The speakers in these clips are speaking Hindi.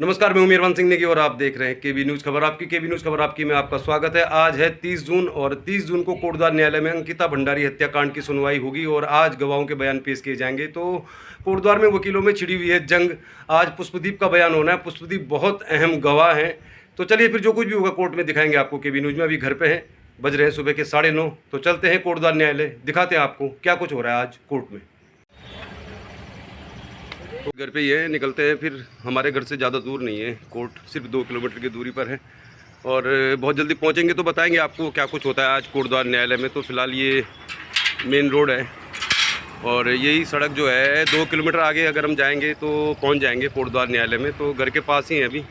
नमस्कार, मैं उमेरवन सिंह नेगी और आप देख रहे हैं केबी न्यूज़ खबर आपकी। केबी न्यूज़ खबर आपकी में आपका स्वागत है। आज है 30 जून और 30 जून को कोटद्वार न्यायालय में अंकिता भंडारी हत्याकांड की सुनवाई होगी और आज गवाहों के बयान पेश किए जाएंगे। तो कोटद्वार में वकीलों में छिड़ी हुई है जंग। आज पुष्पदीप का बयान होना है। पुष्पदीप बहुत अहम गवाह हैं। तो चलिए फिर जो कुछ भी होगा कोर्ट में दिखाएंगे आपको। केबी न्यूज़ में अभी घर पर हैं, बज रहे हैं सुबह के 9:30। तो चलते हैं कोटद्वार न्यायालय, दिखाते हैं आपको क्या कुछ हो रहा है आज कोर्ट में। घर पे ही है, निकलते हैं। फिर हमारे घर से ज़्यादा दूर नहीं है कोर्ट, सिर्फ 2 किलोमीटर की दूरी पर है और बहुत जल्दी पहुंचेंगे तो बताएंगे आपको क्या कुछ होता है आज कोटद्वार न्यायालय में। तो फ़िलहाल ये मेन रोड है और यही सड़क जो है 2 किलोमीटर आगे अगर हम जाएंगे तो पहुंच जाएंगे कोटद्वार न्यायालय में। तो घर के पास ही है अभी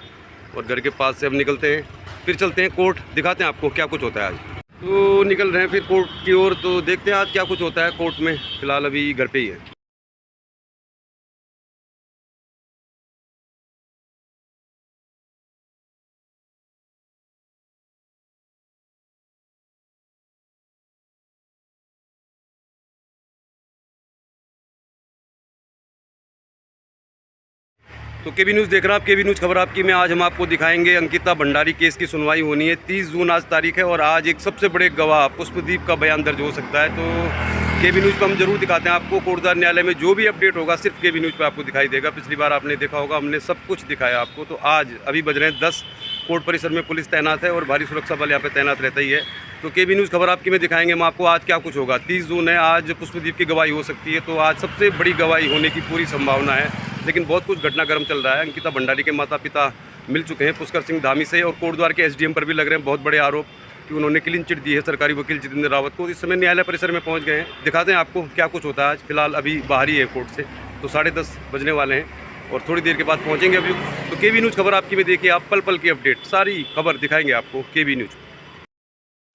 और घर के पास से हम निकलते हैं, फिर चलते हैं कोर्ट, दिखाते हैं आपको क्या कुछ होता है आज। तो निकल रहे हैं फिर कोर्ट की ओर, तो देखते हैं आज क्या कुछ होता है कोर्ट में। फ़िलहाल अभी घर पर ही है। तो केबी न्यूज़ देख रहे हैं आप, केबी न्यूज़ खबर आपकी में आज हम आपको दिखाएंगे अंकिता भंडारी केस की सुनवाई होनी है। 30 जून आज तारीख है और आज एक सबसे बड़े गवाह पुष्पदीप का बयान दर्ज हो सकता है। तो केबी न्यूज़ पर हम जरूर दिखाते हैं आपको। कोटद्वार न्यायालय में जो भी अपडेट होगा सिर्फ केबी न्यूज़ पर आपको दिखाई देगा। पिछली बार आपने देखा होगा हमने सब कुछ दिखाया आपको। तो आज अभी बज रहे हैं 10, कोर्ट परिसर में पुलिस तैनात है और भारी सुरक्षा बल यहाँ पर तैनात रहता ही है। तो केबी न्यूज़ खबर आपकी में दिखाएंगे हम आपको आज क्या कुछ होगा। 30 जून है, आज पुष्पदीप की गवाही हो सकती है। तो आज सबसे बड़ी गवाही होने की पूरी संभावना है, लेकिन बहुत कुछ घटनाक्रम चल रहा है। अंकिता भंडारी के माता पिता मिल चुके हैं पुष्कर सिंह धामी से और कोटद्वार के एसडीएम पर भी लग रहे हैं बहुत बड़े आरोप कि उन्होंने क्लीन चिट दी है सरकारी वकील जितेंद्र रावत को। इस समय न्यायालय परिसर में पहुंच गए हैं, दिखाते हैं आपको क्या कुछ होता है आज। फिलहाल अभी बाहर ही है कोर्ट से, तो 10:30 बजने वाले हैं और थोड़ी देर के बाद पहुँचेंगे अभी। तो केबी न्यूज़ खबर आपकी में देखिए आप, पल पल की अपडेट, सारी खबर दिखाएंगे आपको केबी न्यूज़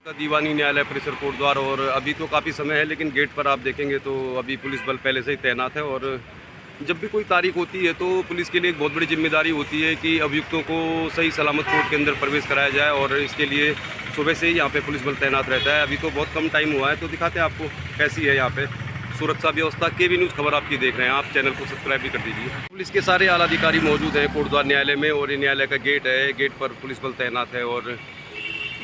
का। दीवानी न्यायालय परिसर कोटद्वार, और अभी तो काफ़ी समय है लेकिन गेट पर आप देखेंगे तो अभी पुलिस बल पहले से ही तैनात है। और जब भी कोई तारीख होती है तो पुलिस के लिए एक बहुत बड़ी जिम्मेदारी होती है कि अभियुक्तों को सही सलामत कोर्ट के अंदर प्रवेश कराया जाए और इसके लिए सुबह से ही यहाँ पे पुलिस बल तैनात रहता है। अभी तो बहुत कम टाइम हुआ है, तो दिखाते हैं आपको कैसी है यहाँ पे सुरक्षा व्यवस्था। केबी न्यूज़ खबर आपकी देख रहे हैं आप, चैनल को सब्सक्राइब भी कर दीजिए। पुलिस के सारे आला अधिकारी मौजूद हैं कोटद्वार न्यायालय में और ये न्यायालय का गेट है, गेट पर पुलिस बल तैनात है और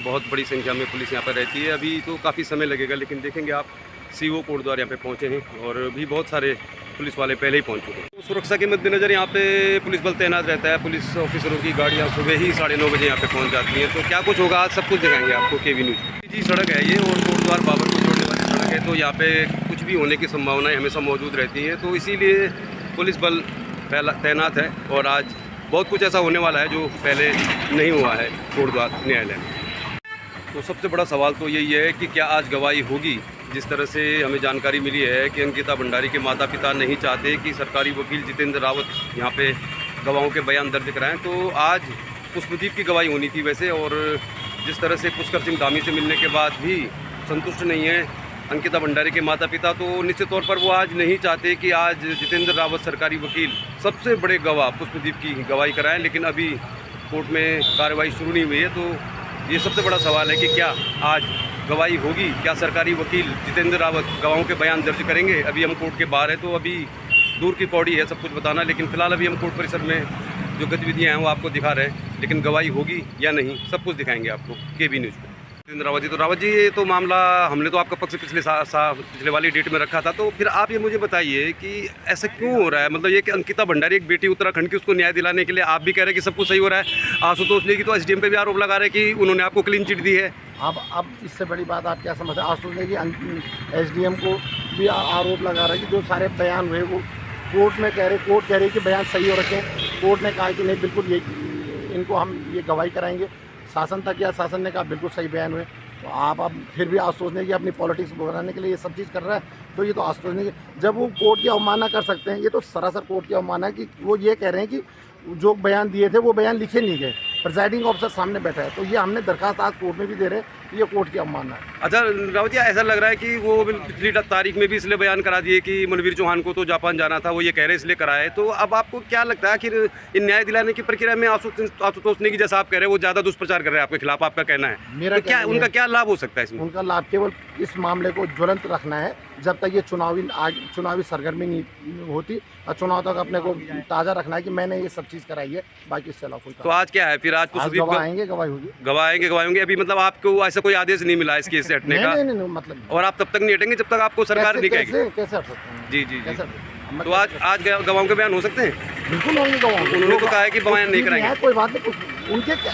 बहुत बड़ी संख्या में पुलिस यहाँ पर रहती है। अभी तो काफ़ी समय लगेगा लेकिन देखेंगे आप, सीओ कोटद्वार यहाँ पे पहुँचे हैं और भी बहुत सारे पुलिस वाले पहले ही पहुँच चुके हैं। तो सुरक्षा के मद्देनज़र यहाँ पे पुलिस बल तैनात रहता है। पुलिस ऑफिसरों की गाड़ियाँ सुबह ही 9:30 बजे यहाँ पे पहुँच जाती हैं। तो क्या कुछ होगा आज सब कुछ दिखाएंगे आपको केबी न्यूज़। जी सड़क है ये और कोटद्वार बाबर को जोड़ने वाली सड़क है, तो यहाँ पे कुछ भी होने की संभावनाएँ हमेशा मौजूद रहती हैं। तो इसीलिए पुलिस बल तैनात है और आज बहुत कुछ ऐसा होने वाला है जो पहले नहीं हुआ है कोटद्वार न्यायालय में। तो सबसे बड़ा सवाल तो यही है कि क्या आज गवाही होगी। जिस तरह से हमें जानकारी मिली है कि अंकिता भंडारी के माता पिता नहीं चाहते कि सरकारी वकील जितेंद्र रावत यहाँ पे गवाहों के बयान दर्ज कराएं, तो आज पुष्पदीप की गवाही होनी थी वैसे। और जिस तरह से पुष्कर सिंह धामी से मिलने के बाद भी संतुष्ट नहीं है अंकिता भंडारी के माता पिता, तो निश्चित तौर पर वो आज नहीं चाहते कि आज जितेंद्र रावत सरकारी वकील सबसे बड़े गवाह पुष्पदीप की गवाही कराएँ। लेकिन अभी कोर्ट में कार्रवाई शुरू नहीं हुई है, तो ये सबसे बड़ा सवाल है कि क्या आज गवाही होगी, क्या सरकारी वकील जितेंद्र रावत गवाहों के बयान दर्ज करेंगे। अभी हम कोर्ट के बाहर हैं तो अभी दूर की पौड़ी है सब कुछ बताना, लेकिन फिलहाल अभी हम कोर्ट परिसर में जो गतिविधियां हैं वो आपको दिखा रहे हैं। लेकिन गवाही होगी या नहीं सब कुछ दिखाएंगे आपको केबी न्यूज़ पर। जितेंद्र रावत जी, तो रावत जी ये तो मामला हमने तो आपका पक्ष पिछले वाली डेट में रखा था, तो फिर आप ये मुझे बताइए कि ऐसा क्यों हो रहा है। मतलब ये कि अंकिता भंडारी एक बेटी उत्तराखंड की, उसको न्याय दिलाने के लिए आप भी कह रहे हैं कि सब कुछ सही हो रहा है। आशुतोष नेगी तो एसडीएम पे भी आरोप लगा रहे हैं कि उन्होंने आपको क्लीन चिट दी है। अब इससे बड़ी बात आप क्या समझते हैं। आशुतोष नेगी एसडीएम को भी आरोप लगा रहे हैं कि जो सारे बयान हुए वो कोर्ट में कह रहे, कोर्ट कह रही है कि बयान सही हो रखे हैं। कोर्ट ने कहा कि नहीं बिल्कुल ये इनको हम ये गवाही कराएंगे। शासन तक या शासन ने कहा बिल्कुल सही बयान हुए। तो आप अब फिर भी आशुतोष नेगी अपनी पॉलिटिक्स बनाने के लिए ये सब चीज़ कर रहा है। तो ये तो आशुतोष नेगी जब वो कोर्ट की अवमानना कर सकते हैं, ये तो सरासर कोर्ट की अवमानना है कि वो ये कह रहे हैं कि जो बयान दिए थे वो बयान लिखे नहीं गए, प्रिजाइडिंग ऑफिसर सामने बैठा है। तो ये हमने दरखास्त आज कोर्ट में भी दे रहे हैं ये कोर्ट की अवमानना है। अच्छा रावत जी, ऐसा लग रहा है कि वो पिछली तारीख में भी इसलिए बयान करा दिए कि मनवीर चौहान को तो जापान जाना था, वो ये कह रहे इसलिए कराए। तो अब आपको क्या लगता है आखिर इन न्याय दिलाने की प्रक्रिया में आशुतोष नेगी जैसा आप कह रहे हैं वो ज़्यादा दुष्प्रचार कर रहे हैं आपके खिलाफ, आपका कहना है, मेरा तो क्या उनका क्या लाभ हो सकता है इसमें? उनका लाभ केवल इस मामले को ज्वलंत रखना है जब तक ये चुनावी सरगर्मी नहीं होती, और चुनाव तक अपने को ताज़ा रखना है कि मैंने ये सब चीज़ कराई है, बाकी इससे अलावा कोई तो आज क्या है फिर? आज तो गवाह आएंगे, गवाही होगी, गवाह होंगे अभी। मतलब आपको ऐसा कोई आदेश नहीं मिला इस केस से हटने का? नहीं, मतलब और आप तब तक नहीं हटेंगे जब तक आपको सरकार नहीं कहेगी? कैसे हट सकते हैं? जी। तो आज गवाहों के बयान हो सकते हैं? बिल्कुल होंगे गवाह। उन्होंने तो कहा है कि बयान नहीं कराएंगे। कोई बात नहीं, उनके क्या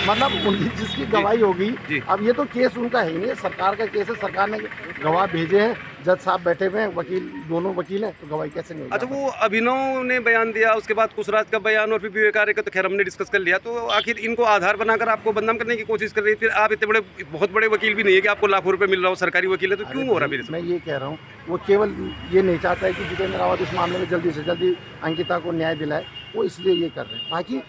मतलब उनकी जिसकी गवाही होगी। अब ये तो केस उनका है ही नहीं, सरकार का केस है, सरकार ने गवाह भेजे हैं, जज साहब बैठे हुए हैं, वकील दोनों वकील हैं, तो गवाही कैसे नहीं होगी? अच्छा, वो अभिनव ने बयान दिया, उसके बाद कुशराज का बयान और फिर विवेक आर्य का तो खैर हमने डिस्कस कर लिया। तो आखिर इनको आधार बनाकर आपको बदनाम करने की कोशिश कर रही है। फिर आप इतने बड़े बहुत बड़े वकील भी नहीं है कि आपको लाखों रुपए मिल रहा हो, सरकारी वकील है, तो क्यों हो रहा है? मैं ये कह रहा हूँ, वो केवल ये नहीं चाहता है कि जितेंद्र रावत इस मामले में जल्दी से जल्दी अंकिता को न्याय दिलाए, वो इसलिए ये कर रहे हैं। बाकी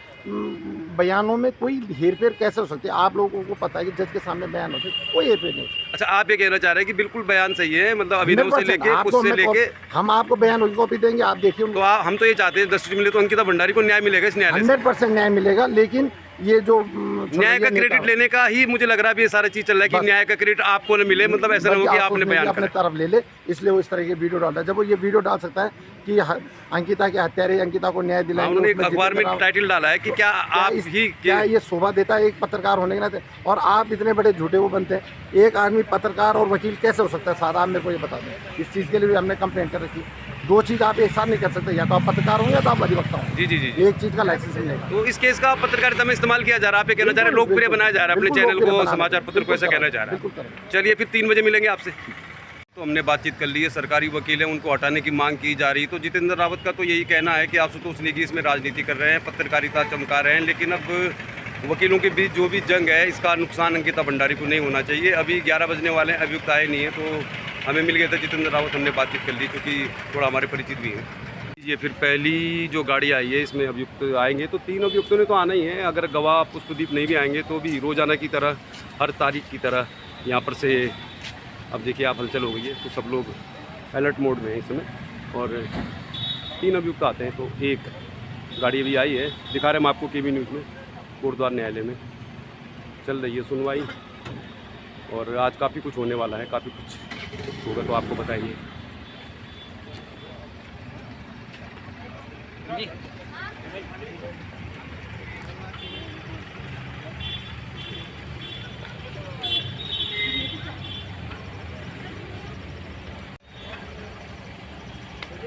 बयानों में कोई हेरफेर कैसे हो सकती है? आप लोगों को पता है कि जज के सामने बयान होते, कोई हेरफेर नहीं। अच्छा, आप ये कहना चाह रहे हैं कि बिल्कुल बयान सही है, मतलब अभिनव से लेके कुछ से लेके हम आपको बयान की कॉपी देंगे, आप देखिए। तो हम तो ये चाहते हैं दृष्टि मिले तो अंकिता भंडारी को न्याय मिलेगा इस न्यायालय से। 100% न्याय मिलेगा, लेकिन ये जो न्याय का क्रेडिट लेने का ही मुझे लग रहा है ये सारा चीज चल रहा है कि न्याय का क्रेडिट आपको न मिले, मतलब ऐसा ना हो कि आपने बयान अपने तरफ ले ले, इसलिए वो इस तरह के वीडियो डालता है। जब वो ये वीडियो डाल सकता है कि अंकिता के हत्यारे अंकिता को न्याय दिलाएंगे, उन्होंने एक अखबार में टाइटल डाला है कि क्या आप ही क्या ये शोभा देता है एक पत्रकार होने के नाते? और आप इतने बड़े झूठे वो बनते हैं। एक आदमी पत्रकार और वकील कैसे हो सकता है? सारा आप मेरे को ये बता दें। इस चीज़ के लिए भी हमने कंप्लेंट कर रखी। दो चीज़ आप एक साथ नहीं कर सकते, या तो आप पत्रकार होंगे या तो आप अधिवक्ता होंगे। जी। एक चीज़ का लाइसेंस मिलेगा। तो इस केस का पत्रकारिता में इस्तेमाल किया जा रहा है, आप कहना चाह रहे हैं लोकप्रिय बनाया जा रहा है अपने चैनल को, समाचार पत्र को, ऐसा कहना चाह रहा है। चलिए फिर 3 बजे मिलेंगे आपसे। तो हमने बातचीत कर ली है, सरकारी वकील है, उनको हटाने की मांग की जा रही। तो जितेंद्र रावत का तो यही कहना है कि आशुतोष नेगी इसमें राजनीति कर रहे हैं, पत्रकारिता चमका रहे हैं, लेकिन अब वकीलों के बीच जो भी जंग है इसका नुकसान अंकिता भंडारी को नहीं होना चाहिए। अभी 11 बजने वाले हैं, अभियुक्त आए नहीं है, तो हमें मिल गया था जितेंद्र रावत, हमने बातचीत कर ली क्योंकि थोड़ा हमारे परिचित भी हैं। ये फिर पहली जो गाड़ी आई है इसमें अभियुक्त आएंगे, तो 3 अभियुक्तों ने तो आना ही है। अगर गवाह पुष्पदीप नहीं भी आएंगे तो भी रोज़ाना की तरह, हर तारीख की तरह यहाँ पर से अब देखिए आप हलचल हो गई है, तो सब लोग अलर्ट मोड में हैं इस समय। और 3 अभियुक्त आते हैं, तो एक गाड़ी अभी आई है, दिखा रहे हम आपको केबी न्यूज़ में। कोटद्वार न्यायालय में चल रही है सुनवाई, और आज काफ़ी कुछ होने वाला है, काफ़ी कुछ होगा तो आपको बताइए।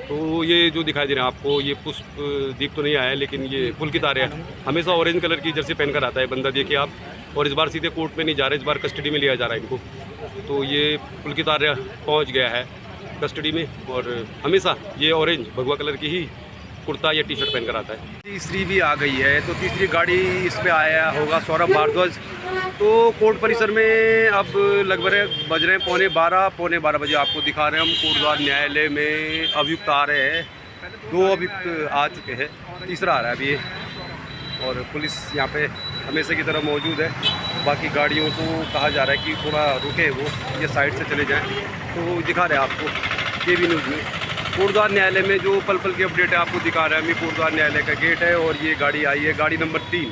तो ये जो दिखाई दे रहा है आपको, ये पुष्पदीप तो नहीं आया है, लेकिन ये पुलकित आर्य हमेशा ऑरेंज कलर की जर्सी पहनकर आता है बंदा, देखिए आप। और इस बार सीधे कोर्ट में नहीं जा रहे, इस बार कस्टडी में लिया जा रहा है इनको। तो ये पुलकित आर्य पहुंच गया है कस्टडी में, और हमेशा ये ऑरेंज भगवा कलर की ही कुर्ता या टी-शर्ट पहनकर आता है। तीसरी भी आ गई है, तो तीसरी गाड़ी इस पर आया होगा सौरभ भारद्वाज। तो कोर्ट परिसर में अब लगभग बज रहे हैं पौने 12 बजे। आपको दिखा रहे हैं हम कोटद्वार न्यायालय में अभियुक्त आ रहे हैं। 2 अभियुक्त आ चुके हैं, तीसरा आ रहा है अभी ये। और पुलिस यहाँ पे हमेशा की तरह मौजूद है। बाकी गाड़ियों को कहा जा रहा है कि थोड़ा रुके, वो ये साइड से चले जाएं। तो दिखा रहे हैं आपको केबी न्यूज़ में कोटद्वार न्यायालय में जो पल पल की अपडेट है आपको दिखा रहे हैं। अभी कोटद्वार न्यायालय का गेट है और ये गाड़ी आई है, गाड़ी नंबर 3।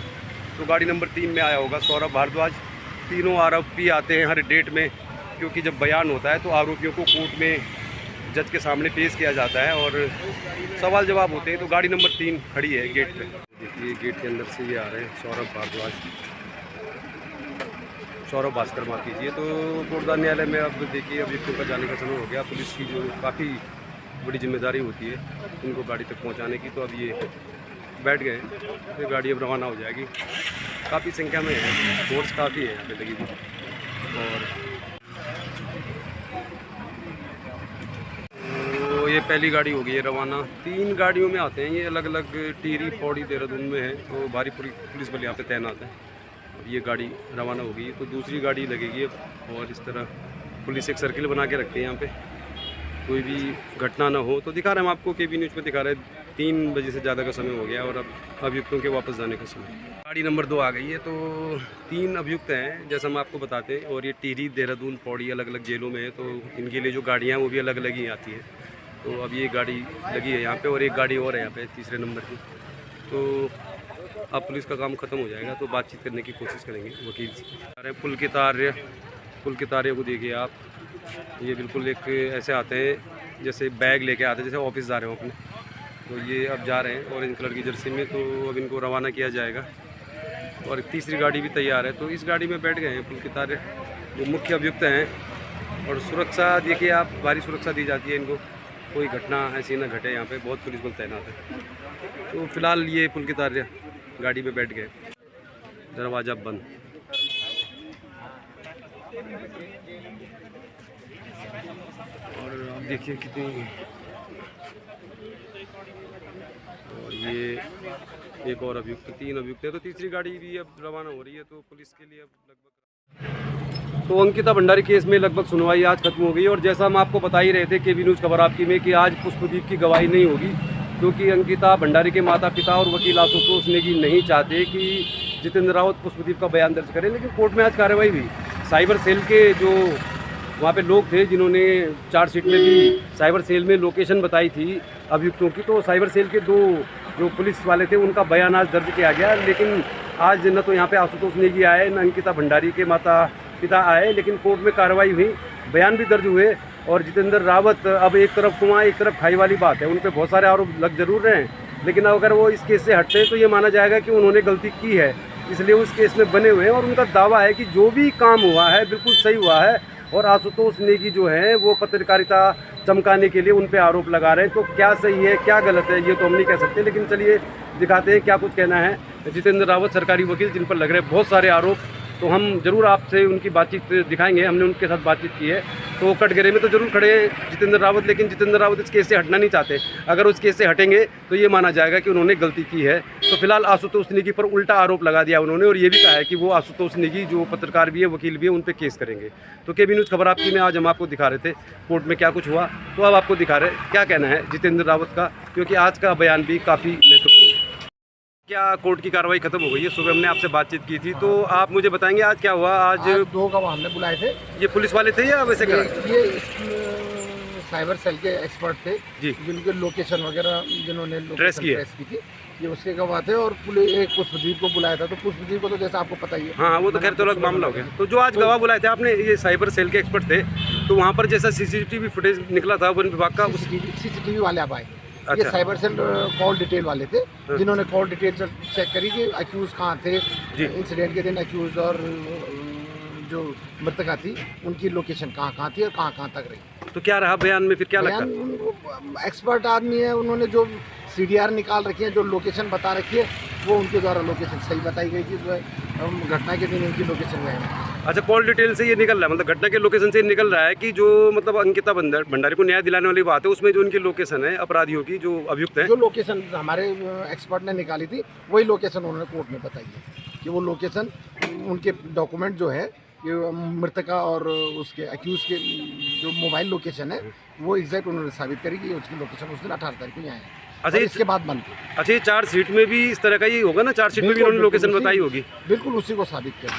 तो गाड़ी नंबर 3 में आया होगा सौरभ भारद्वाज। तीनों आरोपी आते हैं हर डेट में, क्योंकि जब बयान होता है तो आरोपियों को कोर्ट में जज के सामने पेश किया जाता है और सवाल जवाब होते हैं। तो गाड़ी नंबर 3 खड़ी है गेट पे। देखिए गेट के अंदर से ये आ रहे हैं सौरभ भारद्वाज, सौरभ भास्कर माफ़ कीजिए। तो कोटद्वार न्यायालय में अब देखिए अभियुक्तों का जाने का समय हो गया। पुलिस की जो काफ़ी बड़ी जिम्मेदारी होती है इनको गाड़ी तक पहुंचाने की, तो अब ये बैठ गए, तो गाड़ी अब रवाना हो जाएगी। काफ़ी संख्या में है, फोर्स काफ़ी है यहाँ पे लगी हुई। और तो ये पहली गाड़ी हो गई है रवाना। 3 गाड़ियों में आते हैं ये, अलग अलग टिहरी, पौड़ी, देहरादून में है। तो भारी पुलिस बल यहाँ पे तैनात है। अब ये गाड़ी रवाना हो गई है, तो दूसरी गाड़ी लगेगी अब। और इस तरह पुलिस एक सर्किल बना के रखते हैं यहाँ पे, कोई भी घटना ना हो। तो दिखा रहे हैं हम आपको, केबी न्यूज़ पे दिखा रहे हैं 3 बजे से ज़्यादा का समय हो गया और अब अभियुक्तों के वापस जाने का समय। गाड़ी नंबर 2 आ गई है। तो 3 अभियुक्त हैं जैसा हम आपको बताते हैं, और ये टिहरी, देहरादून, पौड़ी अलग अलग जेलों में है। तो इनके लिए जो गाड़ियाँ हैं वो भी अलग अलग ही आती है। तो अब ये गाड़ी लगी है यहाँ पे और एक गाड़ी और है यहाँ पे तीसरे नंबर की। तो अब पुलिस का काम ख़त्म हो जाएगा तो बातचीत करने की कोशिश करेंगे वकील से। अरे पुल के तारे को देखिए आप, ये बिल्कुल एक ऐसे आते हैं जैसे बैग लेके आते हैं, जैसे ऑफिस जा रहे हो अपने। तो ये अब जा रहे हैं ऑरेंज कलर की जर्सी में। तो अब इनको रवाना किया जाएगा और तीसरी गाड़ी भी तैयार है। तो इस गाड़ी में बैठ गए हैं पुल के तारे, वो मुख्य अभियुक्त हैं। और सुरक्षा देखिए आप, भारी सुरक्षा दी जाती है इनको, कोई घटना ऐसी ना घटे। यहाँ पे बहुत पुलिस बल तैनात है। तो फिलहाल ये पुल के तारे गाड़ी में बैठ गए, दरवाज़ा बंद। और आप देखिए कितनी, और ये एक और अभियुक्त, 3 अभियुक्त है। तो तीसरी गाड़ी भी अब रवाना हो रही है। तो पुलिस के लिए अब लगभग, तो अंकिता भंडारी केस में लगभग सुनवाई आज खत्म हो गई। और जैसा हम आपको बता ही रहे थे केबी न्यूज़ खबर आपकी में कि आज पुष्पदीप की गवाही नहीं होगी, क्योंकि अंकिता भंडारी के माता पिता और वकील आशुतोष नेगी नहीं चाहते कि जितेंद्र रावत पुष्पदीप का बयान दर्ज करें। लेकिन कोर्ट में आज कार्रवाई हुई। साइबर सेल के जो वहाँ पे लोग थे जिन्होंने चार्जशीट में भी साइबर सेल में लोकेशन बताई थी अभियुक्तों की, तो साइबर सेल के 2 जो पुलिस वाले थे उनका बयान आज दर्ज किया गया। लेकिन आज न तो यहाँ पे आशुतोष नेगी आए, न अंकिता भंडारी के माता पिता आए। लेकिन कोर्ट में कार्रवाई हुई, बयान भी दर्ज हुए। और जितेंद्र रावत अब एक तरफ कुआं एक तरफ खाई वाली बात है। उन पर बहुत सारे आरोप लग जरूर रहे हैं, लेकिन अगर वो इस केस से हटते हैं तो ये माना जाएगा कि उन्होंने गलती की है, इसलिए उस केस में बने हुए हैं। और उनका दावा है कि जो भी काम हुआ है बिल्कुल सही हुआ है। और आशुतोष नेगी जो है वो पत्रकारिता चमकाने के लिए उन पे आरोप लगा रहे हैं। तो क्या सही है क्या गलत है ये तो हम नहीं कह सकते, लेकिन चलिए दिखाते हैं क्या कुछ कहना है जितेंद्र रावत, सरकारी वकील, जिन पर लग रहे हैं बहुत सारे आरोप। तो हम जरूर आपसे उनकी बातचीत दिखाएंगे। हमने उनके साथ बातचीत की है। तो कटघरे में तो जरूर खड़े हैं जितेंद्र रावत, लेकिन जितेंद्र रावत इस केस से हटना नहीं चाहते। अगर उस केस से हटेंगे तो ये माना जाएगा कि उन्होंने गलती की है। तो फिलहाल आशुतोष नेगी पर उल्टा आरोप लगा दिया उन्होंने, और ये भी कहा है कि वो आशुतोष नेगी जो पत्रकार भी है, वकील भी है, उन पर केस करेंगे। तो केबी न्यूज़ खबर आपकी में आज हम आपको दिखा रहे थे कोर्ट में क्या कुछ हुआ, तो अब आपको दिखा रहे क्या कहना है जितेंद्र रावत का, क्योंकि आज का बयान भी काफ़ी महत्वपूर्ण है। क्या कोर्ट की कार्रवाई खत्म हो गई है? सुबह हमने आपसे बातचीत की थी, तो आप मुझे बताएंगे आज क्या हुआ? आज 2 गवाह हमने बुलाए थे। ये पुलिस वाले थे या वैसे ये साइबर सेल के एक्सपर्ट थे जी, जिनके लोकेशन वगैरह जिन्होंने ट्रेस की थी, ये उसके गवाह थे। और एक पुष्पदीप को बुलाया था। तो पुष्पदीप को तो जैसा आपको पता ही है, हाँ वो तो खैर तो अलग मामला हो गया। तो जो आज गवाह बुलाए थे आपने, ये साइबर सेल के एक्सपर्ट थे, तो वहाँ पर जैसा CCTV फुटेज निकला था वन विभाग का, CCTV वाले अब आए। अच्छा। ये साइबर सेल कॉल डिटेल वाले थे जिन्होंने कॉल डिटेल चेक करी कि अक्यूज कहाँ थे इंसिडेंट के दिन, अक्यूज और जो मृतका थी उनकी लोकेशन कहाँ थी और कहाँ तक रही। तो क्या रहा बयान में फिर क्या लगता है? एक्सपर्ट आदमी है, उन्होंने जो CDR निकाल रखी है, जो लोकेशन बता रखी है, वो उनके द्वारा लोकेशन सही बताई गई कि घटना के दिन उनकी लोकेशन में है। अच्छा, कॉल डिटेल से ये निकल रहा है, मतलब घटना के लोकेशन से निकल रहा है कि जो मतलब अंकिता भंडारी को न्याय दिलाने वाली बात है, उसमें जो उनकी लोकेशन है अपराधियों की जो अभियुक्त है, जो लोकेशन हमारे एक्सपर्ट ने निकाली थी वही लोकेशन उन्होंने कोर्ट में बताई है कि वो लोकेशन उनके डॉक्यूमेंट जो है ये मृतका और उसके अक्यूज के जो मोबाइल लोकेशन है वो एग्जैक्ट उन्होंने साबित करी कि उसकी लोकेशन उस दिन 18 तारीख को यहाँ है। अच्छा, इसके बाद बंद थी। अच्छा, ये चार्जशीट में भी इस तरह का ही होगा ना? चार्जशीट में भी उन्होंने लोकेशन बताई होगी, बिल्कुल उसी को साबित किया।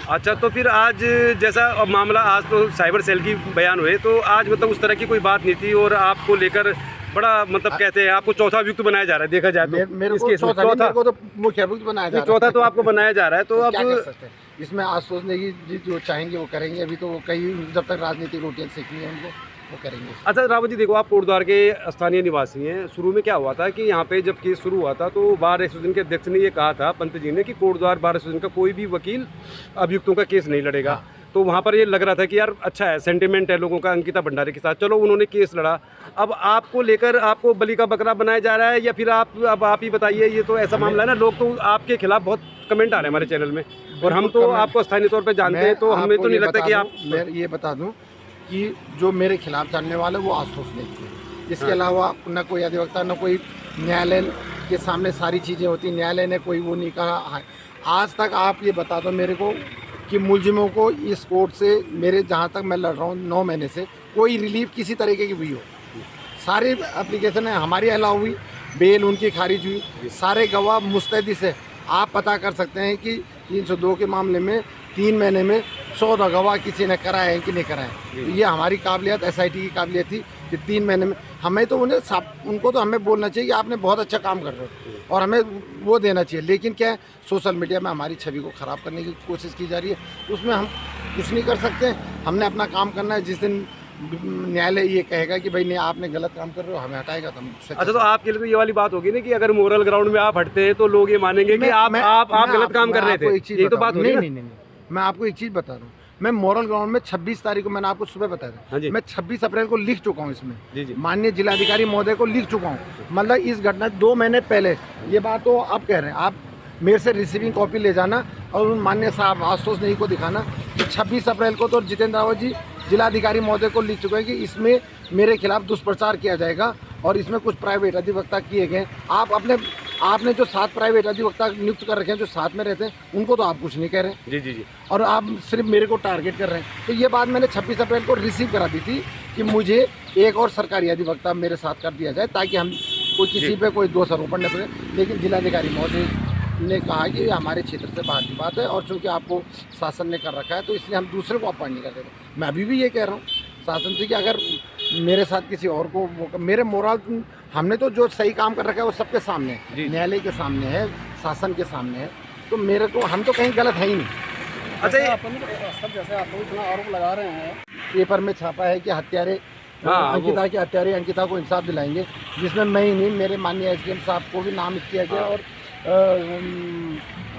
अच्छा, तो फिर आज जैसा अब मामला, आज तो साइबर सेल की बयान हुए, तो आज मतलब उस तरह की कोई बात नहीं थी और आपको लेकर बड़ा मतलब कहते हैं आपको चौथा अभियुक्त बनाया जा रहा है, देखा जाए तो मेरे को तो मुख्य अभियुक्त बनाया जा रहा है, चौथा तो आपको बनाया जा रहा है। तो अब इसमें आशुतोष नेगी जी जो चाहेंगे वो करेंगे। अभी तो कई जब तक राजनीतिक रोटियां सीखनी है उनको वो करेंगे। अच्छा रावत जी, देखो आप कोटद्वार के स्थानीय निवासी हैं। शुरू में क्या हुआ था कि यहाँ पे जब केस शुरू हुआ था तो बार एसोसिएशन के अध्यक्ष ने ये कहा था, पंत जी ने, कि कोटद्वार बार एसोसिएशन का कोई भी वकील अभियुक्तों का केस नहीं लड़ेगा। हाँ। तो वहाँ पर ये लग रहा था कि यार अच्छा है, सेंटिमेंट है लोगों का अंकिता भंडारी के साथ, चलो उन्होंने केस लड़ा। अब आपको लेकर आपको बलि का बकरा बनाया जा रहा है या फिर अब आप ही बताइए। ये तो ऐसा मामला है ना, लोग तो आपके खिलाफ बहुत कमेंट आ रहे हैं हमारे चैनल में, और हम तो आपको स्थानीय तौर पर जानते हैं, तो हमें तो नहीं लगता कि आप। मैं ये बता दूं कि जो मेरे खिलाफ जानने वाले वो आशुतोष नेगी है। इसके अलावा न कोई अधिवक्ता न कोई न्यायालय के सामने सारी चीज़ें होती, न्यायालय ने कोई वो नहीं कहा है आज तक। आप ये बता दो मेरे को कि मुलजिमों को इस कोर्ट से, मेरे जहाँ तक मैं लड़ रहा हूँ 9 महीने से, कोई रिलीफ किसी तरीके की हुई हो? सारी एप्लीकेशन है हमारी अलाउ हुई, बेल उनकी खारिज हुई। सारे गवाह मुस्तैदी से आप पता कर सकते हैं कि 302 के मामले में 3 महीने में 14 गवाह किसी ने कराए हैं कि नहीं कराए। तो ये हमारी काबिलियत SIT की काबिलियत थी कि 3 महीने में हमें तो उनको तो हमें बोलना चाहिए कि आपने बहुत अच्छा काम कर रहे हो और हमें वो देना चाहिए। लेकिन क्या है, सोशल मीडिया में हमारी छवि को ख़राब करने की कोशिश की जा रही है, उसमें हम कुछ नहीं कर सकते। हमने अपना काम करना है। जिस दिन न्यायालय ये कहेगा कि भाई नहीं आप गलत काम कर रहे हो, हमें हटाएगा तो हम अच्छा, तो आपके लिए तो ये वाली बात होगी ना कि अगर मोरल ग्राउंड में आप हटते हैं तो लोग ये मानेंगे कि आप गलत काम कर रहे थे। ये तो बात होगी। नहीं, मैं आपको एक चीज़ बता रहा हूँ। मैं मॉरल ग्राउंड में 26 तारीख को मैंने आपको सुबह बताया था। हाँ जी। मैं 26 अप्रैल को लिख चुका हूँ इसमें। जी। माननीय जिलाधिकारी महोदय को लिख चुका हूँ। मतलब इस घटना 2 महीने पहले, ये बात तो आप कह रहे हैं, आप मेरे से रिसीविंग कॉपी ले जाना और उन माननीय साहब आशुतोष नेगी को दिखाना कि 26 अप्रैल को तो जितेंद्र रावत जी जिलाधिकारी महोदय को लिख चुके हैं कि इसमें मेरे खिलाफ दुष्प्रचार किया जाएगा और इसमें कुछ प्राइवेट अधिवक्ता किए गए। आपने जो 7 प्राइवेट अधिवक्ता नियुक्त कर रखे हैं जो साथ में रहते हैं, उनको तो आप कुछ नहीं कह रहे हैं। जी। और आप सिर्फ मेरे को टारगेट कर रहे हैं। तो ये बात मैंने 26 अप्रैल को रिसीव करा दी थी कि मुझे एक और सरकारी अधिवक्ता मेरे साथ कर दिया जाए ताकि हम किसी पे कोई दोष आरोपण न पड़े। लेकिन जिलाधिकारी महोदय ने कहा कि हमारे क्षेत्र से बाहर की बात है और चूँकि आपको शासन ने कर रखा है तो इसलिए हम दूसरे को अपॉइंट नहीं करते। मैं अभी भी ये कह रहा हूँ शासन से कि अगर मेरे साथ किसी और को मेरे मोरल, हमने तो जो सही काम कर रखा है वो सबके सामने है, न्यायालय के सामने है, शासन के सामने है। तो मेरे को हम तो कहीं गलत है ही नहीं। अच्छा, सब जैसे आप लोग इतना आरोप लगा रहे हैं, पेपर में छापा है कि हत्यारे अंकिता के हत्यारे अंकिता को इंसाफ दिलाएंगे, जिसमें मैं ही नहीं, मेरे माननीय SDM साहब को भी नामित किया गया और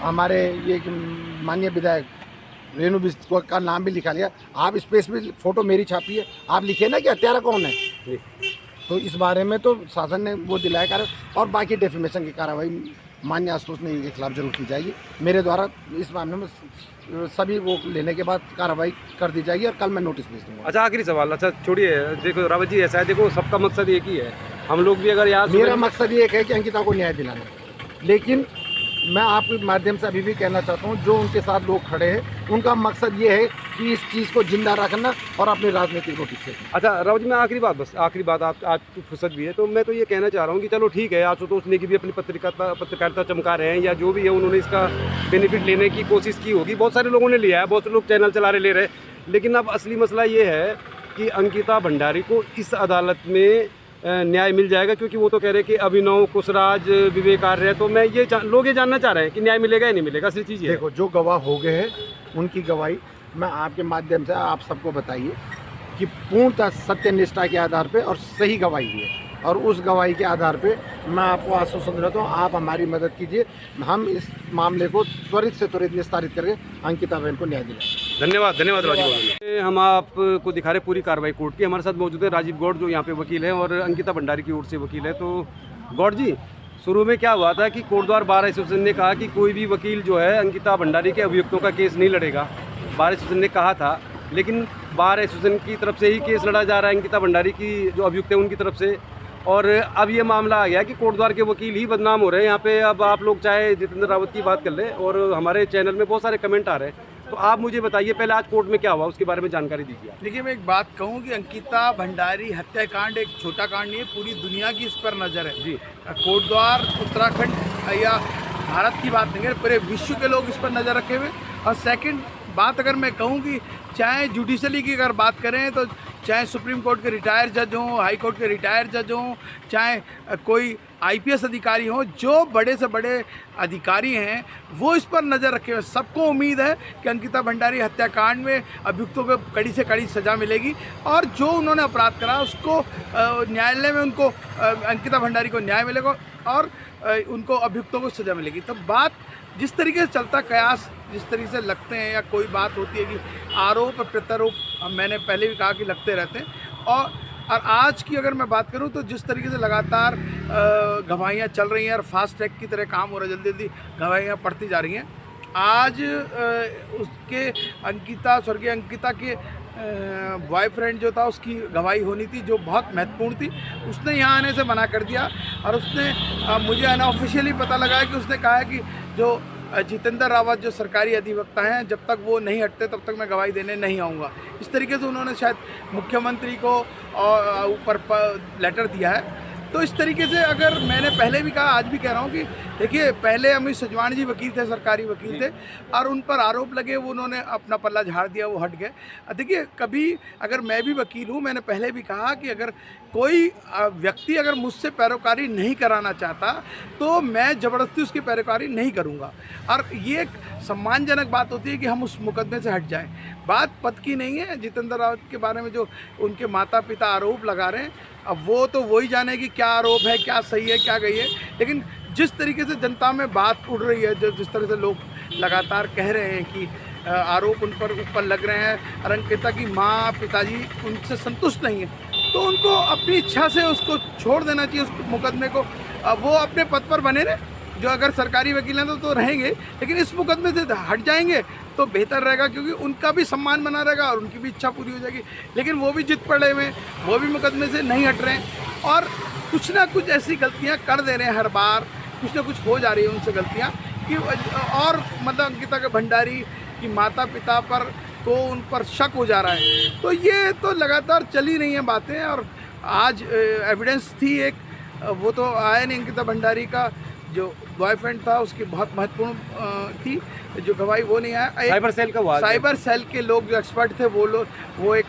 हमारे ये माननीय विधायक रेणु बिस्ट का नाम भी लिखा लिया। आप स्पेस पे फोटो मेरी छापी है, आप लिखे ना कि हत्यारा कौन है। तो इस बारे में तो शासन ने वो दिलाया कार्य और बाकी डेफिमेशन की कार्रवाई माननीय आशुतोष नेगी के खिलाफ जरूर की जाएगी। मेरे द्वारा इस मामले में सभी वो लेने के बाद कार्रवाई कर दी जाएगी और कल मैं नोटिस भेज दूँगा। अच्छा, आखिरी सवाल। अच्छा छोड़िए, देखो रावत जी, ऐसा है, देखो सबका मकसद एक ही है। हम लोग भी अगर यहाँ, मेरा मकसद ये है कि अंकिता को न्याय दिलाना। लेकिन मैं आपके माध्यम से अभी भी कहना चाहता हूँ, जो उनके साथ लोग खड़े हैं उनका मकसद ये है कि इस चीज़ को जिंदा रखना और अपनी राजनीतिक रोटी से। अच्छा रावत जी, मैं आखिरी बात, आप आज फुर्सत भी है तो मैं तो ये कहना चाह रहा हूँ कि चलो ठीक है, आशुतोष नेगी भी अपनी पत्रकारिता चमका रहे हैं या जो भी है, उन्होंने इसका बेनिफिट लेने की कोशिश की होगी। बहुत सारे लोगों ने लिया है, बहुत से लोग चैनल चला रहे, ले रहे। लेकिन अब असली मसला ये है कि अंकिता भंडारी को इस अदालत में न्याय मिल जाएगा, क्योंकि वो तो कह रहे हैं कि अभिनव, कुशराज, विवेक आर्य। तो मैं लोग ये जानना चाह रहे हैं कि न्याय मिलेगा या नहीं मिलेगा। असली चीज़ ये देखो, जो गवाह हो गए हैं उनकी गवाही मैं आपके माध्यम से आप सबको बताइए कि पूर्णतः सत्यनिष्ठा के आधार पे और सही गवाही है और उस गवाही के आधार पे मैं आपको आश्वासन देता हूँ, आप हमारी मदद कीजिए। हम इस मामले को त्वरित से त्वरित निस्तारित करके अंकिता बहन को न्याय दिलाएं। धन्यवाद राजीव। हम आपको दिखा रहे पूरी कार्रवाई कोर्ट की। हमारे साथ मौजूद है राजीव गौड़, जो यहाँ पे वकील है और अंकिता भंडारी की ओर से वकील है। तो गौड़ जी, शुरू में क्या हुआ था कि कोटद्वार बार एसोसिएशन ने कहा कि कोई भी वकील जो है अंकिता भंडारी के अभियुक्तों का केस नहीं लड़ेगा। बार एसोसिएशन ने कहा था, लेकिन बार एसोसिएशन की तरफ से ही केस लड़ा जा रहा है अंकिता भंडारी की जो अभियुक्त है उनकी तरफ से। और अब ये मामला आ गया कि कोटद्वार के वकील ही बदनाम हो रहे हैं यहाँ पे। अब आप लोग चाहे जितेंद्र रावत की बात कर लें और हमारे चैनल में बहुत सारे कमेंट आ रहे हैं। तो आप मुझे बताइए पहले आज कोर्ट में क्या हुआ उसके बारे में जानकारी दीजिए। देखिए, मैं एक बात कहूँ कि अंकिता भंडारी हत्याकांड एक छोटा कांड नहीं है, पूरी दुनिया की इस पर नज़र है जी। कोटद्वार, उत्तराखंड या भारत की बात नहीं है, पूरे विश्व के लोग इस पर नज़र रखे हुए। और सेकंड बात अगर मैं कहूँ कि चाहे जुडिशली की अगर बात करें तो चाहे सुप्रीम कोर्ट के रिटायर जज हों, हाई कोर्ट के रिटायर जज हों, चाहे कोई IPS अधिकारी हों, जो बड़े से बड़े अधिकारी हैं वो इस पर नज़र रखे हुए। सबको उम्मीद है कि अंकिता भंडारी हत्याकांड में अभियुक्तों को कड़ी से कड़ी सज़ा मिलेगी और जो उन्होंने अपराध करा उसको न्यायालय में उनको अंकिता भंडारी को न्याय मिलेगा और उनको अभियुक्तों को सज़ा मिलेगी। तो बात जिस तरीके से चलता कयास जिस तरीके से लगते हैं या कोई बात होती है कि आरोप और प्रत्यारोप, मैंने पहले भी कहा कि लगते रहते हैं। और आज की अगर मैं बात करूं तो जिस तरीके से लगातार गवाहियाँ चल रही हैं और फास्ट ट्रैक की तरह काम हो रहा है, जल्दी जल्दी गवाहियाँ पढ़ती जा रही हैं। आज उसके अंकिता, स्वर्गीय अंकिता के बॉयफ्रेंड जो था उसकी गवाही होनी थी जो बहुत महत्वपूर्ण थी, उसने यहाँ आने से मना कर दिया। और उसने मुझे अनऑफिशियली पता लगा कि उसने कहा है कि जो जितेंद्र रावत जो सरकारी अधिवक्ता हैं, जब तक वो नहीं हटते तब तक मैं गवाही देने नहीं आऊँगा। इस तरीके से उन्होंने शायद मुख्यमंत्री को ऊपर लेटर दिया है। तो इस तरीके से अगर मैंने पहले भी कहा, आज भी कह रहा हूँ कि देखिए, पहले अमित सजवाणी जी वकील थे, सरकारी वकील थे, और उन पर आरोप लगे, वो उन्होंने अपना पल्ला झाड़ दिया, वो हट गए। देखिए, कभी अगर मैं भी वकील हूँ, मैंने पहले भी कहा कि अगर कोई व्यक्ति अगर मुझसे पैरोकारी नहीं कराना चाहता तो मैं ज़बरदस्ती उसकी पैरोकारी नहीं करूँगा। और ये एक सम्मानजनक बात होती है कि हम उस मुकदमे से हट जाएं। बात पद की नहीं है। जितेंद्र रावत के बारे में जो उनके माता पिता आरोप लगा रहे हैं, अब वो तो वही जाने कि क्या आरोप है, क्या सही है, क्या गई है। लेकिन जिस तरीके से जनता में बात उड़ रही है, जो जिस तरह से लोग लगातार कह रहे हैं कि आरोप उन पर ऊपर लग रहे हैं, और अंकिता की माँ पिताजी उनसे संतुष्ट नहीं है, तो उनको अपनी इच्छा से उसको छोड़ देना चाहिए, उस मुकदमे को। वो अपने पद पर बने रहे, जो अगर सरकारी वकील हैं तो रहेंगे, लेकिन इस मुकदमे से हट जाएंगे तो बेहतर रहेगा, क्योंकि उनका भी सम्मान बना रहेगा और उनकी भी इच्छा पूरी हो जाएगी। लेकिन वो भी जिद पड़े हुए, वो भी मुकदमे से नहीं हट रहे हैं, और कुछ ना कुछ ऐसी गलतियां कर दे रहे हैं। हर बार कुछ ना कुछ हो जा रही है उनसे गलतियां कि, और मतलब अंकिता के भंडारी की माता पिता पर तो उन पर शक हो जा रहा है। तो ये तो लगातार चली रही हैं बातें, और आज एविडेंस थी एक, वो तो आया नहीं, अंकिता भंडारी का जो बॉयफ्रेंड था उसकी बहुत महत्वपूर्ण थी जो गवाही, वो नहीं आया। साइबर सेल का हुआ, साइबर सेल के लोग जो एक्सपर्ट थे वो एक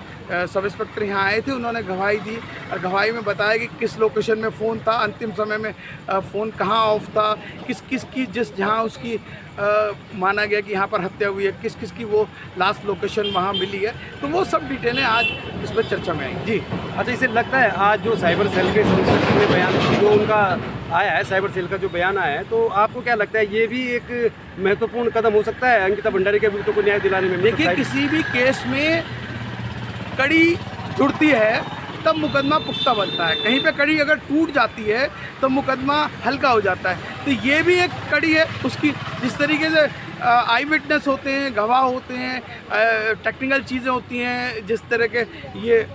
सब इंस्पेक्टर यहाँ आए थे, उन्होंने गवाही दी, और गवाही में बताया कि किस लोकेशन में फ़ोन था, अंतिम समय में फ़ोन कहाँ ऑफ था, किस किस की जहाँ उसकी माना गया कि यहाँ पर हत्या हुई है, किस किस की वो लास्ट लोकेशन वहाँ मिली है। तो वो सब डिटेलें आज इस पर चर्चा में आएंगी। जी। अच्छा, इसे लगता है आज जो साइबर सेल के संस्कृति में बयान जो उनका आया है, साइबर सेल का जो बयान आया है, तो आपको क्या लगता है ये भी एक महत्वपूर्ण कदम हो सकता है अंकिता भंडारी के अभियुक्तों को न्याय दिलाने में? देखिए, किसी भी केस में कड़ी जुड़ती है तब मुकदमा पुख्ता बनता है, कहीं पे कड़ी अगर टूट जाती है तो मुकदमा हल्का हो जाता है। तो ये भी एक कड़ी है उसकी। जिस तरीके से आई विटनेस होते हैं, गवाह होते हैं, टेक्निकल चीज़ें होती हैं, जिस तरह के ये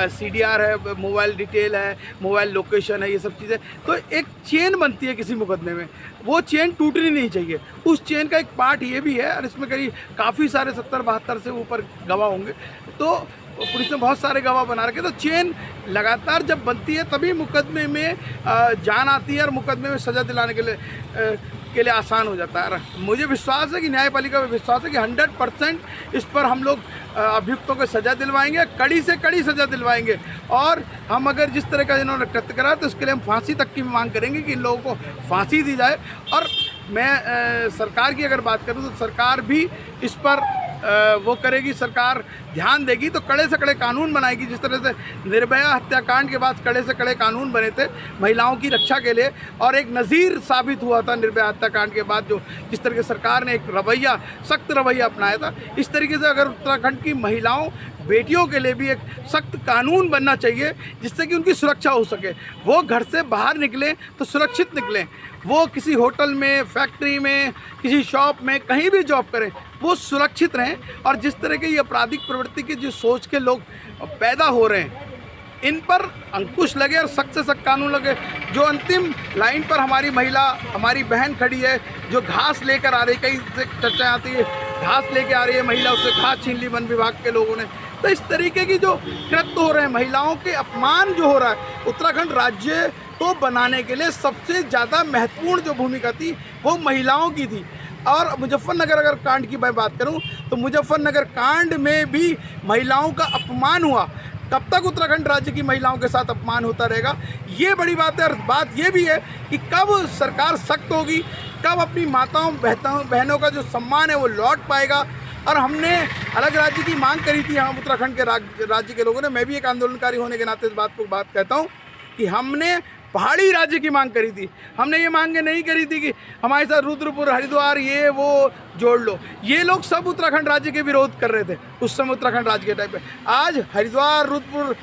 CDR है, मोबाइल डिटेल है, मोबाइल लोकेशन है, ये सब चीज़ें, तो एक चेन बनती है किसी मुकदमे में, वो चेन टूटनी नहीं चाहिए। उस चेन का एक पार्ट ये भी है, और इसमें करीब काफ़ी सारे 70-72 से ऊपर गवाह होंगे, तो पुलिस ने बहुत सारे गवाह बना रखे। तो चेन लगातार जब बनती है तभी मुकदमे में जान आती है, और मुकदमे में सज़ा दिलाने के लिए आसान हो जाता है। मुझे विश्वास है कि न्यायपालिका में विश्वास है कि 100% इस पर हम लोग अभियुक्तों को सज़ा दिलवाएंगे, कड़ी से कड़ी सज़ा दिलवाएंगे। और हम अगर जिस तरह का इन्होंने कृत्य करा तो उसके लिए हम फांसी तक की मांग करेंगे कि इन लोगों को फांसी दी जाए। और मैं सरकार की अगर बात करूं तो सरकार भी इस पर वो करेगी, सरकार ध्यान देगी तो कड़े से कड़े कानून बनाएगी। जिस तरह से निर्भया हत्याकांड के बाद कड़े से कड़े कानून बने थे महिलाओं की रक्षा के लिए, और एक नज़ीर साबित हुआ था निर्भया हत्याकांड के बाद, जो जिस तरह के सरकार ने एक रवैया, सख्त रवैया अपनाया था, इस तरीके से अगर उत्तराखंड की महिलाओं बेटियों के लिए भी एक सख्त कानून बनना चाहिए जिससे कि उनकी सुरक्षा हो सके। वो घर से बाहर निकलें तो सुरक्षित निकलें, वो किसी होटल में, फैक्ट्री में, किसी शॉप में, कहीं भी जॉब करें, वो सुरक्षित रहें। और जिस तरह के ये आपराधिक प्रवृत्ति की जो सोच के लोग पैदा हो रहे हैं, इन पर अंकुश लगे और सख्त से सख्त कानून लगे। जो अंतिम लाइन पर हमारी महिला, हमारी बहन खड़ी है, जो घास लेकर आ रही, कई से चर्चा आती है घास लेके आ रही है महिला, उससे घास छीन ली वन विभाग के लोगों ने। तो इस तरीके की जो कृत्य हो रहे हैं, महिलाओं के अपमान जो हो रहा है, उत्तराखंड राज्य को बनाने के लिए सबसे ज़्यादा महत्वपूर्ण जो भूमिका थी वो महिलाओं की थी। और मुजफ्फरनगर अगर कांड की मैं बात करूं तो मुजफ्फरनगर कांड में भी महिलाओं का अपमान हुआ। कब तक उत्तराखंड राज्य की महिलाओं के साथ अपमान होता रहेगा, ये बड़ी बात है। और बात ये भी है कि कब सरकार सख्त होगी, कब अपनी माताओं बहनों का जो सम्मान है वो लौट पाएगा। और हमने अलग राज्य की मांग करी थी, हम उत्तराखंड के राज्य के लोगों ने, मैं भी एक आंदोलनकारी होने के नाते इस बात कहता हूँ कि हमने पहाड़ी राज्य की मांग करी थी। हमने ये मांगे नहीं करी थी कि हमारे साथ रुद्रपुर, हरिद्वार, ये वो जोड़ लो। ये लोग सब उत्तराखंड राज्य के विरोध कर रहे थे उस समय उत्तराखंड राज्य के टाइम पे। आज हरिद्वार, रुद्रपुर,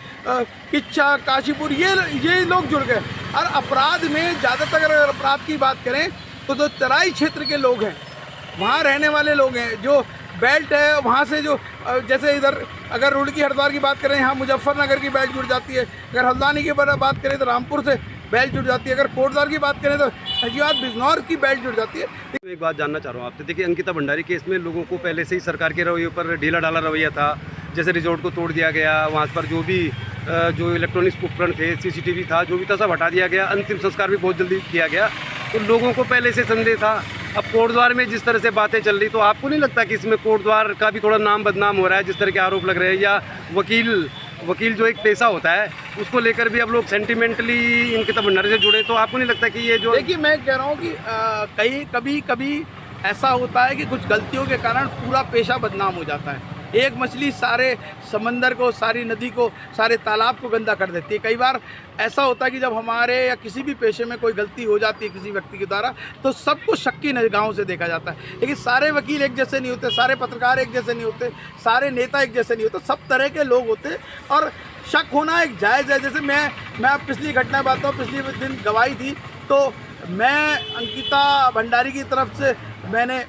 किच्छा, काशीपुर, ये लोग जुड़ गए। और अपराध में ज़्यादातर अगर अपराध की बात करें तो जो तराई क्षेत्र के लोग हैं, वहाँ रहने वाले लोग हैं, जो बेल्ट है वहाँ से, जो जैसे इधर अगर रुड़की हरिद्वार की बात करें, यहाँ मुजफ्फरनगर की बेल्ट जुड़ जाती है। अगर हल्द्वानी की बात करें तो रामपुर से बेल्ट जुड़ जाती है। अगर कोटद्वार की बात करें तो हजियात बिजनौर की बेल्ट जुड़ जाती है। एक बात जानना चाह रहा हूँ आपसे, देखिए अंकिता भंडारी केस में लोगों को पहले से ही सरकार के रवैये पर ढीला ढाला रवैया था। जैसे रिजॉर्ट को तोड़ दिया गया, वहाँ पर जो भी जो इलेक्ट्रॉनिक्स उपकरण थे, CCTV था, जो भी था सब हटा दिया गया। अंतिम संस्कार भी बहुत जल्दी किया गया। तो लोगों को पहले से संदेह था। अब कोटद्वार में जिस तरह से बातें चल रही, तो आपको नहीं लगता कि इसमें कोटद्वार का भी थोड़ा नाम बदनाम हो रहा है, जिस तरह के आरोप लग रहे हैं? या वकील जो एक पेशा होता है, उसको लेकर भी अब लोग सेंटिमेंटली इनके तब भंडारी से जुड़े, तो आपको नहीं लगता कि ये जो देखिए, मैं कह रहा हूँ कि कहीं कभी ऐसा होता है कि कुछ गलतियों के कारण पूरा पेशा बदनाम हो जाता है। एक मछली सारे समंदर को, सारी नदी को, सारे तालाब को गंदा कर देती है। कई बार ऐसा होता है कि जब हमारे या किसी भी पेशे में कोई गलती हो जाती है किसी व्यक्ति के द्वारा, तो सबको शक की निगाहों से देखा जाता है। लेकिन सारे वकील एक जैसे नहीं होते, सारे पत्रकार एक जैसे नहीं होते, सारे नेता एक जैसे नहीं होते, सब तरह के लोग होते और शक होना एक जायज़ है। जैसे मैं आप पिछली घटना बात हूँ, पिछले दिन गवाही थी, तो मैं अंकिता भंडारी की तरफ से मैंने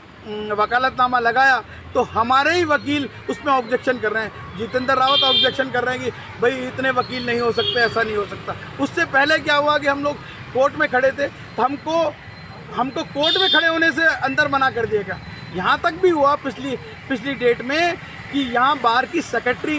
वकालतनामा लगाया, तो हमारे ही वकील उसमें ऑब्जेक्शन कर रहे हैं। जितेंद्र रावत ऑब्जेक्शन कर रहे हैं कि भाई इतने वकील नहीं हो सकते, ऐसा नहीं हो सकता। उससे पहले क्या हुआ कि हम लोग कोर्ट में खड़े थे, तो हमको कोर्ट में खड़े होने से अंदर मना कर दिया गया। यहाँ तक भी हुआ पिछली डेट में कि यहाँ बार की सेक्रेटरी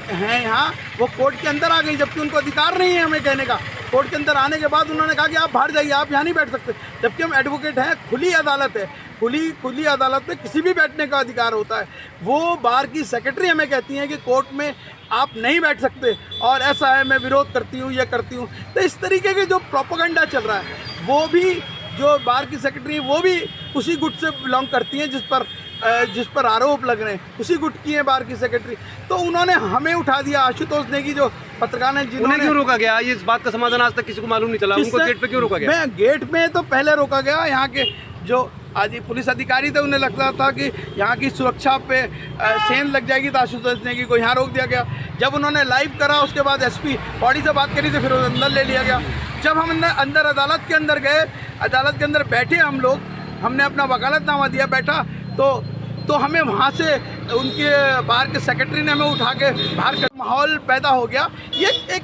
हैं, यहाँ वो कोर्ट के अंदर आ गई, जबकि उनको अधिकार नहीं है हमें कहने का। कोर्ट के अंदर आने के बाद उन्होंने कहा कि आप बाहर जाइए, आप यहाँ नहीं बैठ सकते, जबकि हम एडवोकेट हैं। खुली अदालत है, खुली अदालत में किसी भी बैठने का अधिकार होता है। वो बार की सेक्रेटरी हमें कहती हैं कि कोर्ट में आप नहीं बैठ सकते, और ऐसा है, मैं विरोध करती हूँ, ये करती हूँ। तो इस तरीके के जो प्रोपेगेंडा चल रहा है, वो भी जो बार की सेक्रेटरी है वो भी उसी गुट से बिलोंग करती हैं जिस पर आरोप लग रहे हैं, उसी गुट की है बार की सेक्रेटरी। तो उन्होंने हमें उठा दिया। आशुतोष नेगी जो पत्रकार हैं, जिन्होंने क्यों रोका गया? ये इस बात का समाधान आज तक किसी को मालूम नहीं चला। उनको गेट पे क्यों रोका गया? मैं गेट में तो पहले रोका गया। यहाँ के जो आज पुलिस अधिकारी थे, उन्हें लगता था कि यहाँ की सुरक्षा पे सेंध लग जाएगी, तो आशुतोष नेगी को यहाँ रोक दिया गया। जब उन्होंने लाइव करा, उसके बाद SP बॉडी से बात करी, तो फिर अंदर ले लिया गया। जब हम अंदर अदालत के अंदर गए, अदालत के अंदर बैठे हम लोग, हमने अपना वकालतनामा दिया, बैठा, तो हमें वहाँ से उनके बाहर के सेक्रेटरी ने हमें उठा के बाहर का माहौल पैदा हो गया। ये एक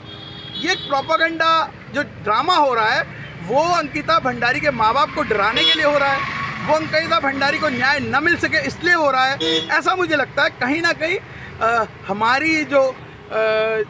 प्रोपेगेंडा जो ड्रामा हो रहा है, वो अंकिता भंडारी के माँ बाप को डराने के लिए हो रहा है। वो अंकिता भंडारी को न्याय न मिल सके इसलिए हो रहा है, ऐसा मुझे लगता है। कहीं ना कहीं हमारी जो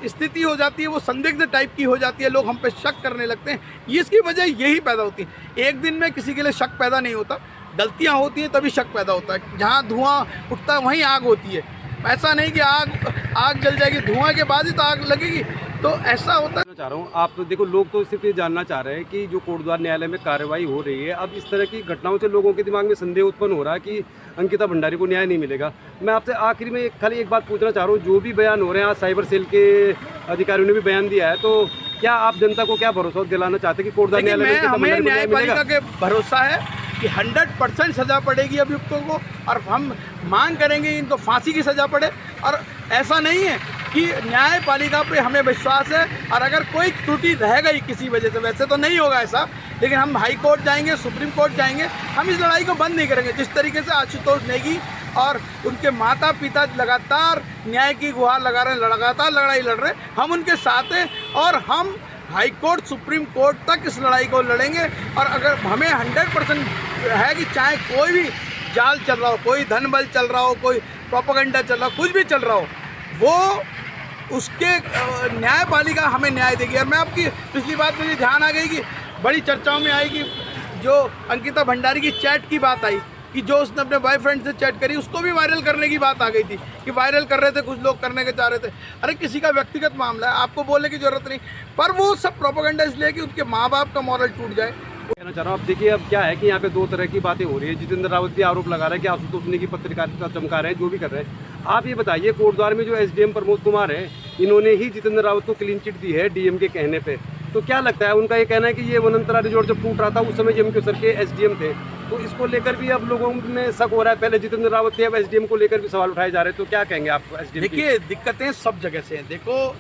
स्थिति हो जाती है वो संदिग्ध टाइप की हो जाती है, लोग हम पे शक करने लगते हैं। ये इसकी वजह यही पैदा होती है। एक दिन में किसी के लिए शक पैदा नहीं होता, गलतियां होती हैं तभी शक पैदा होता है। जहाँ धुआं उठता है वहीं आग होती है। ऐसा नहीं कि आग जल जाएगी, धुआं के बाद ही तो आग लगेगी। तो ऐसा होता है। चाह रहा हूँ, आप तो देखो, लोग तो सिर्फ ये जानना चाह रहे हैं कि जो कोटद्वार न्यायालय में कार्रवाई हो रही है, अब इस तरह की घटनाओं से लोगों के दिमाग में संदेह उत्पन्न हो रहा है कि अंकिता भंडारी को न्याय नहीं मिलेगा। मैं आपसे आखिरी में खाली एक बात पूछना चाह रहा हूँ, जो भी बयान हो रहे हैं, आज साइबर सेल के अधिकारियों ने भी बयान दिया है, तो क्या आप जनता को क्या भरोसा दिलाना चाहते हैं कि कोटद्वार न्यायालय में हमें न्यायपालिका के भरोसा है कि 100% सज़ा पड़ेगी अभियुक्तों को, और हम मांग करेंगे इनको फांसी की सज़ा पड़े। और ऐसा नहीं है कि न्यायपालिका पे हमें विश्वास है, और अगर कोई त्रुटि रह गई किसी वजह से, वैसे तो नहीं होगा ऐसा, लेकिन हम हाई कोर्ट जाएंगे, सुप्रीम कोर्ट जाएंगे, हम इस लड़ाई को बंद नहीं करेंगे। जिस तरीके से आशुतोष नेगी और उनके माता पिता लगातार न्याय की गुहार लगा रहे हैं, लगातार लड़ाई लड़ रहे हैं, हम उनके साथ हैं, और हम हाई कोर्ट, सुप्रीम कोर्ट तक इस लड़ाई को लड़ेंगे। और अगर हमें 100% है कि चाहे कोई भी जाल चल रहा हो, कोई धन बल चल रहा हो, कोई प्रोपेगेंडा चल रहा हो, कुछ भी चल रहा हो, वो उसके न्यायपालिका हमें न्याय देगी। और मैं आपकी पिछली बात मुझे ध्यान आ गई कि बड़ी चर्चाओं में आई कि जो अंकिता भंडारी की चैट की बात आई, कि जो उसने अपने बॉयफ्रेंड से चैट करी, उसको भी वायरल करने की बात आ गई थी, कि वायरल कर रहे थे, कुछ लोग करने के चाह रहे थे। अरे किसी का व्यक्तिगत मामला है, आपको बोलने की ज़रूरत नहीं, पर वो सब प्रोपेगेंडा इसलिए कि उनके माँ बाप का मॉरल टूट जाए। कहना चाह रहा हूँ, अब देखिए, अब क्या है कि यहाँ पे दो तरह की बातें हो रही है। जितेंद्र रावत भी आरोप लगा रहे हैं कि आशुतोष नेगी पत्रकारिता चमका रहे हैं, जो भी कर रहे हैं। आप ये बताइए, कोटद्वार में जो SDM प्रमोद कुमार हैं, इन्होंने ही जितेंद्र रावत को क्लीन चिट दी है DM के कहने पे, तो क्या लगता है? उनका ये कहना है कि ये वनंतरा रिजॉर्ट जब टूट रहा था, उस समय JMK सर के SDM थे, तो इसको लेकर भी अब लोगों में शक हो रहा है। पहले जितेंद्र रावत थे, अब SDM को लेकर भी सवाल उठाए जा रहे हैं, तो क्या कहेंगे आप SDM? देखिए, दिक्कतें सब जगह से हैं। देखो,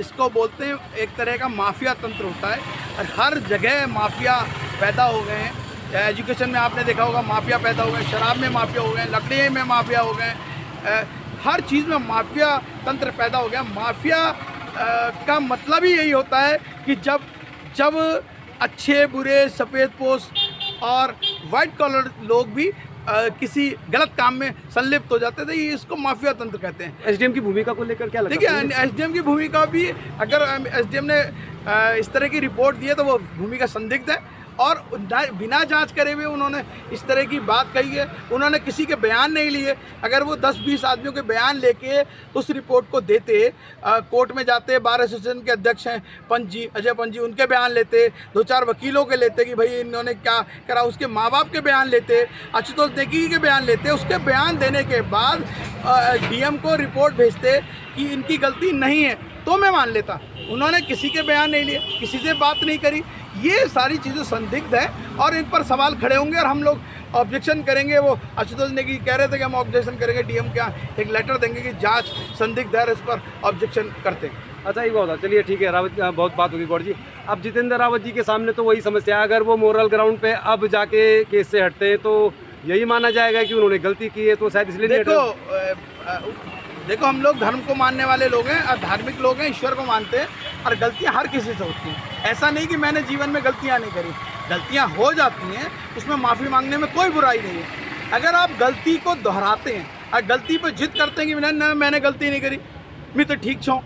इसको बोलते हैं एक तरह का माफिया तंत्र होता है, और हर जगह माफिया पैदा हो गए हैं। एजुकेशन में आपने देखा होगा माफिया पैदा हो गए, शराब में माफिया हो गए, लकड़ी में माफिया हो गए, हर चीज़ में माफिया तंत्र पैदा हो गया। माफिया का मतलब ही यही होता है कि जब अच्छे बुरे, सफ़ेद पोश और वाइट कॉलर लोग भी किसी गलत काम में संलिप्त हो जाते थे। ये इसको माफिया तंत्र कहते हैं। एसडीएम की भूमिका को लेकर क्या लगता है? देखिए, एसडीएम की भूमिका भी, अगर एसडीएम ने इस तरह की रिपोर्ट दी है तो वो भूमिका संदिग्ध है, और बिना जांच करे हुए उन्होंने इस तरह की बात कही है। उन्होंने किसी के बयान नहीं लिए। अगर वो 10-20 आदमियों के बयान लेके उस रिपोर्ट को देते, कोर्ट में जाते, बार एसोसिएशन के अध्यक्ष हैं पंजी, अजय पंजी, उनके बयान लेते, 2-4 वकीलों के लेते कि भाई इन्होंने क्या करा, उसके माँ बाप के बयान लेते, आशुतोष नेगी के बयान लेते, उसके बयान देने के बाद डीएम को रिपोर्ट भेजते कि इनकी गलती नहीं है, तो मैं मान लेता। उन्होंने किसी के बयान नहीं लिए, किसी से बात नहीं करी। ये सारी चीज़ें संदिग्ध है और इन पर सवाल खड़े होंगे और हम लोग ऑब्जेक्शन करेंगे। वो आशुतोष नेगी कह रहे थे कि हम ऑब्जेक्शन करेंगे, डीएम क्या एक लेटर देंगे कि जांच संदिग्ध है, इस पर ऑब्जेक्शन करते हैं। अच्छा, ये बहुत चलिए ठीक है रावत, बहुत बात होगी गौड़ जी। अब जितेंद्र रावत जी के सामने तो वही समस्या है, अगर वो मोरल ग्राउंड पे अब जाके केस से हटते हैं तो यही माना जाएगा कि उन्होंने गलती की है, तो शायद इसलिए देखो हम लोग धर्म को मानने वाले लोग हैं और धार्मिक लोग हैं, ईश्वर को मानते हैं, और गलतियां हर किसी से होती हैं। ऐसा नहीं कि मैंने जीवन में गलतियां नहीं करी, गलतियां हो जाती हैं, उसमें माफ़ी मांगने में कोई बुराई नहीं है। अगर आप गलती को दोहराते हैं और गलती पर जिद करते हैं कि नहीं मैंने गलती नहीं करी, मैं तो ठीक छूँ,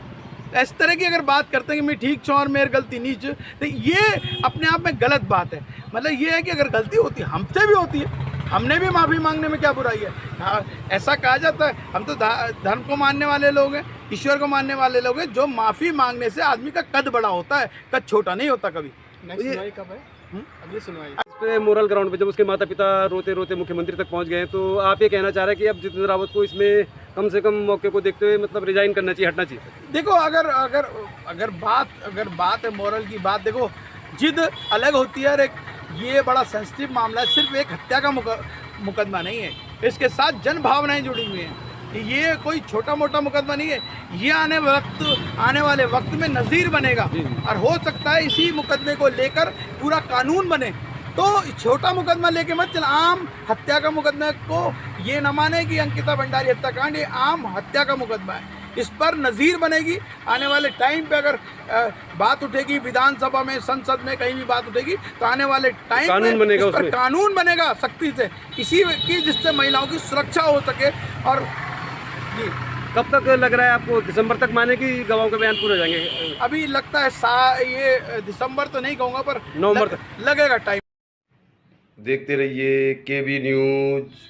इस तरह की अगर बात करते हैं कि मैं ठीक छूँ और मेरी गलती नीच, तो ये अपने आप में गलत बात है। मतलब ये है कि अगर गलती होती है, हमसे भी होती है, हमने भी माफ़ी मांगने में क्या बुराई है। हाँ, ऐसा कहा जाता है, हम तो धर्म को मानने वाले लोग हैं, ईश्वर को मानने वाले लोग हैं, जो माफ़ी मांगने से आदमी का कद बड़ा होता है, कद छोटा नहीं होता कभी। सुनवाई कब है? अगली सुनवाई इस पे मोरल ग्राउंड पे जब उसके माता पिता रोते रोते मुख्यमंत्री तक पहुंच गए, तो आप ये कहना चाह रहे हैं कि अब जितेंद्र रावत को इसमें कम से कम मौके को देखते हुए मतलब रिजाइन करना चाहिए, हटना चाहिए? देखो, अगर बात है मोरल की बात, देखो जिद अलग होती है और एक ये बड़ा सेंसिटिव मामला है। सिर्फ एक हत्या का मुकदमा नहीं है, इसके साथ जन भावनाएं जुड़ी हुई हैं। ये कोई छोटा मोटा मुकदमा नहीं है, ये आने वाले वक्त में नज़ीर बनेगा, और हो सकता है इसी मुकदमे को लेकर पूरा कानून बने। तो छोटा मुकदमा लेके मत चल, आम हत्या का मुकदमा को ये न माने कि अंकिता भंडारी हत्याकांड, ये आम हत्या का मुकदमा है, इस पर नज़ीर बनेगी। आने वाले टाइम पे अगर बात उठेगी विधानसभा में, संसद में, कहीं भी बात उठेगी, तो आने वाले टाइम में इस पर कानून बनेगा सख्ती से, इसी की जिससे महिलाओं की सुरक्षा हो सके। और जी, कब तक लग रहा है आपको? दिसंबर तक माने कि गवाहों के बयान पूरे हो जाएंगे? अभी लगता है ये दिसंबर तो नहीं कहूँगा, पर नवंबर तक लगेगा टाइम। देखते रहिए केबी न्यूज़।